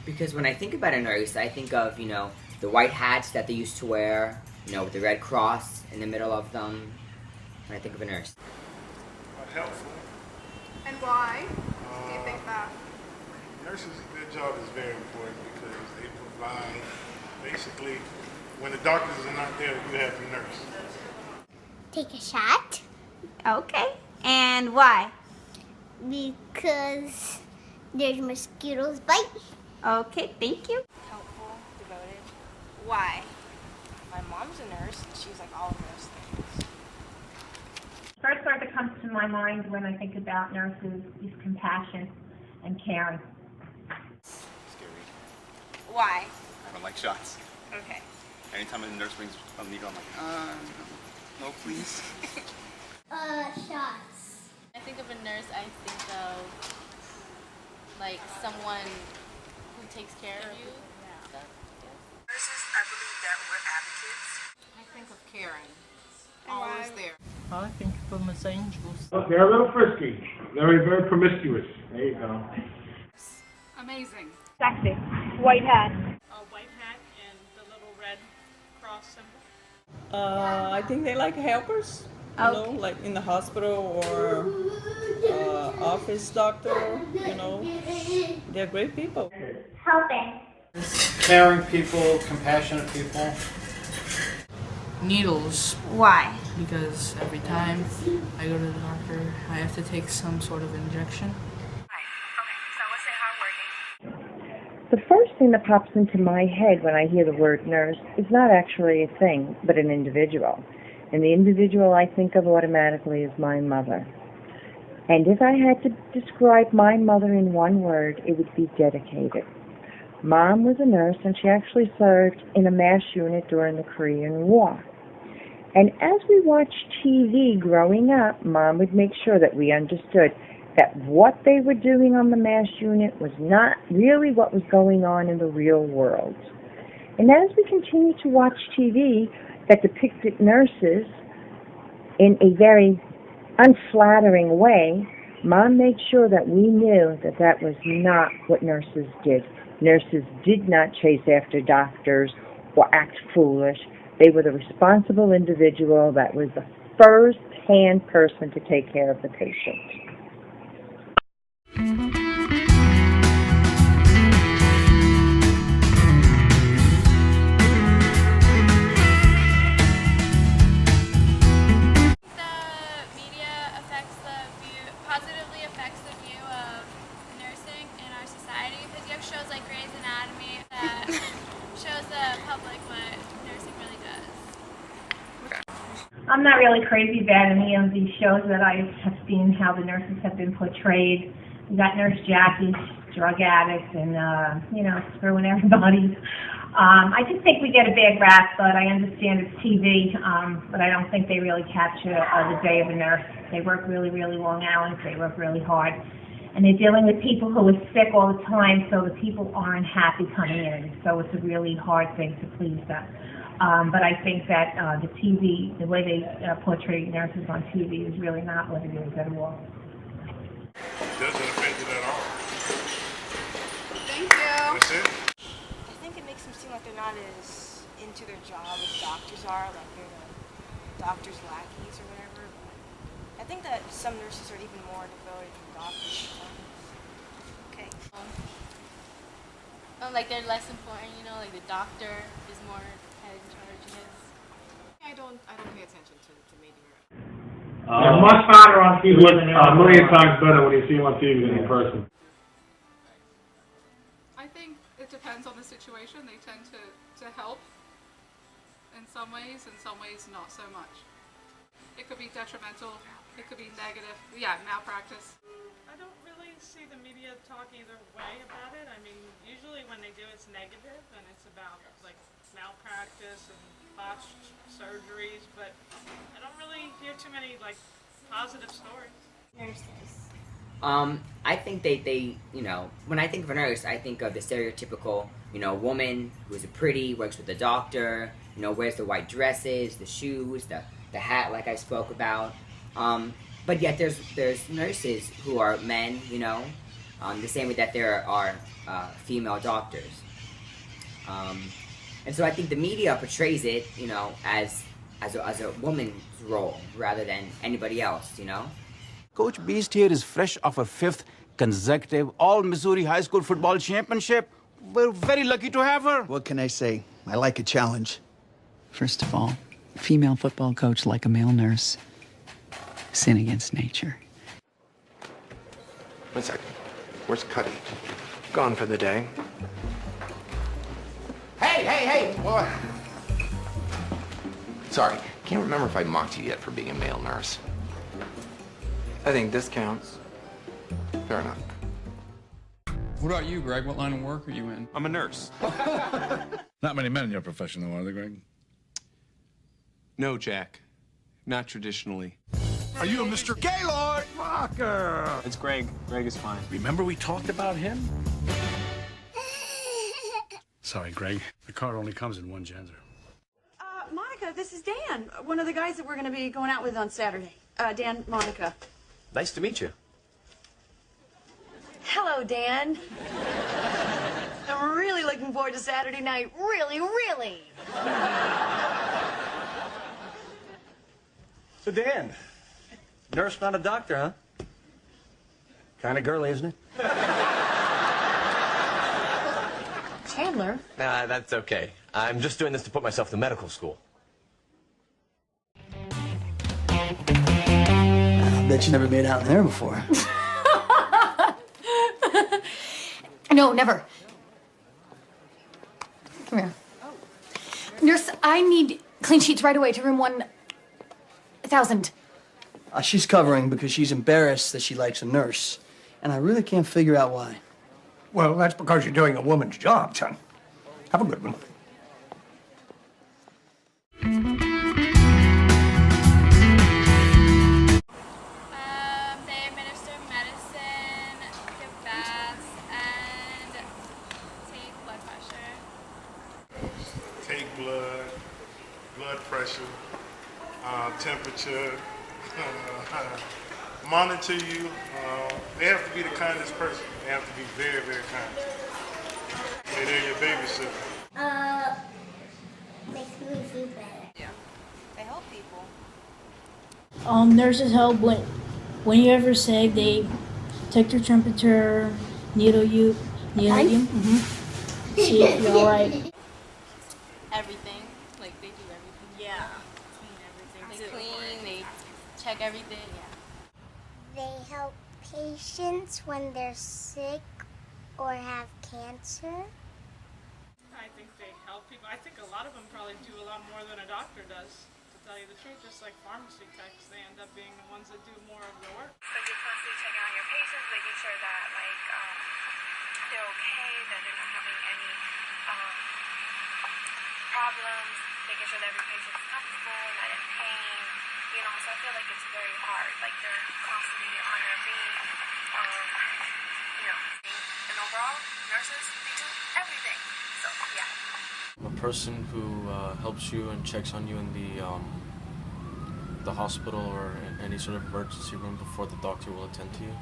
Because when I think about a nurse, I think of, the white hats that they used to wear, with the red cross in the middle of them. When I think of a nurse. Helpful. And why do you think that? Nurses, their job is very important because they provide, basically, when the doctors are not there, you have the nurse. Take a shot. Okay. And why? Because there's mosquitoes bite. Okay, thank you. Helpful, devoted. Why? My mom's a nurse, and she's like all of those things. First word that comes to my mind when I think about nurses is compassion and caring. Scary. Why? I don't like shots. Okay. Anytime a nurse brings a needle, I'm like, no, please. Shots. I think of a nurse, I think of like someone who takes care of you. Stuff, yeah. Nurses, I believe that we're advocates. I think of caring. Always there. I think of them as angels. They're a little frisky. Very, very promiscuous. There you go. Amazing. Sexy. White hat. A white hat and the little red cross symbol. I think they like helpers. Like in the hospital or office doctor, they're great people. Helping. Caring people, compassionate people. Needles, Why? because every time I go to the doctor, I have to take some sort of injection. Okay, so let's say hard working. The first thing that pops into my head when I hear the word nurse is not actually a thing, but an individual. And the individual I think of automatically is my mother. And if I had to describe my mother in one word, it would be dedicated. Mom was a nurse, and she actually served in a MASH unit during the Korean War. And as we watched TV growing up, Mom would make sure that we understood that what they were doing on the MASH unit was not really what was going on in the real world. And as we continue to watch TV that depicted nurses in a very unflattering way, Mom made sure that we knew that that was not what nurses did. Nurses did not chase after doctors or act foolish. They were the responsible individual that was the first-hand person to take care of the patient. Positively affects the view of nursing in our society because you have shows like Grey's Anatomy that shows the public what nursing really does. I'm not really crazy about any of these shows that I have seen how the nurses have been portrayed. We got Nurse Jackie, drug addict, and screwing everybody. I just think we get a bad rap, but I understand it's TV, but I don't think they really capture the day of a nurse. They work really, really long hours. They work really hard. And they're dealing with people who are sick all the time, so the people aren't happy coming in. So it's a really hard thing to please them. But I think that the TV, the way they portray nurses on TV is really not what it is at all. It doesn't affect it at all. Thank you. That's it. I think it makes them seem like they're not as into their job as doctors are, like they're the doctor's lackeys or whatever. But I think that some nurses are even more devoted than doctors sometimes. Okay. Like they're less important, like the doctor is more head in charge of this. I don't pay attention to media. Much hotter on TV. A million times better when you see him on TV than in person. I think it depends on the situation. They tend to help in some ways not so much. It could be detrimental, it could be negative, malpractice. I don't really see the media talk either way about it. I mean, usually when they do it's negative and it's about like malpractice and botched surgeries, but I don't really hear too many like positive stories. Nurses. I think they when I think of a nurse, I think of the stereotypical, woman who's pretty, works with the doctor, wears the white dresses, the shoes, the hat like I spoke about. But yet there's nurses who are men, the same way that there are female doctors. And so I think the media portrays it, you know, as a woman's role rather than anybody else, you know? Coach Beast here is fresh off her 5th consecutive All-Missouri High School Football Championship. We're very lucky to have her. What can I say? I like a challenge. First of all, female football coach like a male nurse. Sin against nature. 1 second. Where's Cuddy? Gone for the day. Hey! Boy. Sorry, can't remember if I mocked you yet for being a male nurse. I think this counts. Fair enough. What about you, Greg? What line of work are you in? I'm a nurse. Not many men in your profession, though, are there, Greg? No, Jack. Not traditionally. Are you a Mr. Gaylord Walker? It's Greg. Greg is fine. Remember we talked about him? Sorry, Greg. The car only comes in one gender. Monica, this is Dan, one of the guys that we're going to be going out with on Saturday. Dan, Monica. Nice to meet you. Hello, Dan. I'm really looking forward to Saturday night. Really, really. So, Dan, nurse, not a doctor, huh? Kind of girly, isn't it? Chandler? Nah, that's okay. I'm just doing this to put myself through medical school. I bet you never made out in there before. No, never. Come here. Nurse, I need clean sheets right away to room 1000. She's covering because she's embarrassed that she likes a nurse. And I really can't figure out why. Well, that's because you're doing a woman's job, son. Have a good one. They administer medicine, give baths, and take blood pressure. Take blood pressure, temperature, monitor you. They have to be the kindest person. They have to be very, very kind. They're your babysitter. Makes me feel better. Yeah. They help people. Nurses help when you're ever sick. They take your temperature, needle you, see if you're all right. Everything. Like, they do everything. Yeah. Clean everything. They clean, they check everything. Yeah. They help patients when they're sick or have cancer. I think they help people. I think a lot of them probably do a lot more than a doctor does, to tell you the truth. Just like pharmacy techs, they end up being the ones that do more of the work. Like you're constantly checking on your patients, making sure that they're okay, that they're not having any problems, making sure that every patient's comfortable, not in pain. You know, so I feel like it's very hard. Like they're constantly on their feet. And overall, nurses, they do everything. So yeah. A person who helps you and checks on you in the hospital or in any sort of emergency room before the doctor will attend to you.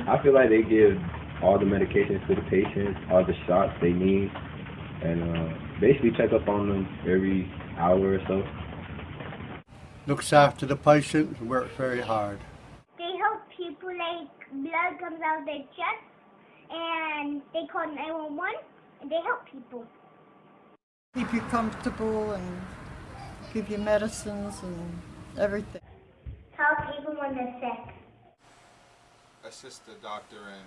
I feel like they give all the medications to the patients, all the shots they need, and basically check up on them every hour or so. Looks after the patient and works very hard. They help people like blood comes out of their chest and they call 911 and they help people. Keep you comfortable and give you medicines and everything. Help people when they're sick. Assist the doctor in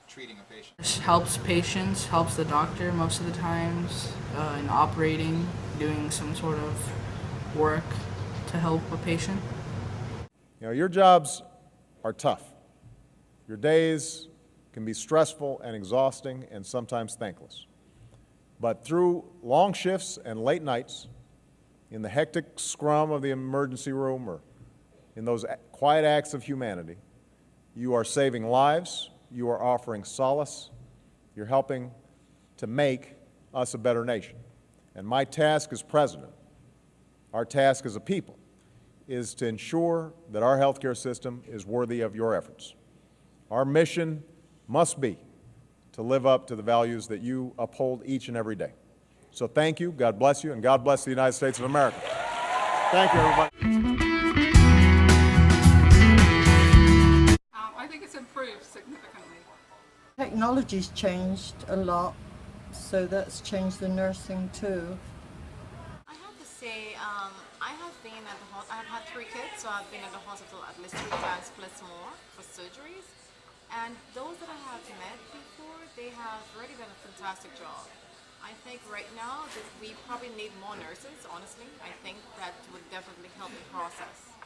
treating a patient. Helps patients, helps the doctor most of the times in operating, doing some sort of work to help a patient. You know, your jobs are tough. Your days can be stressful and exhausting and sometimes thankless. But through long shifts and late nights, in the hectic scrum of the emergency room or in those quiet acts of humanity, you are saving lives, you are offering solace, you're helping to make us a better nation. And my task as president, our task as a people, is to ensure that our healthcare system is worthy of your efforts. Our mission must be to live up to the values that you uphold each and every day. So thank you, God bless you, and God bless the United States of America. Thank you, everybody. I think it's improved significantly. Technology's changed a lot, so that's changed the nursing too. I have to say, I have been at the hospital. I've had 3 kids, so I've been at the hospital at least 3 times plus more for surgeries. And those that I have met before, they have really done a fantastic job. I think right now that we probably need more nurses, honestly. I think that would definitely help the process.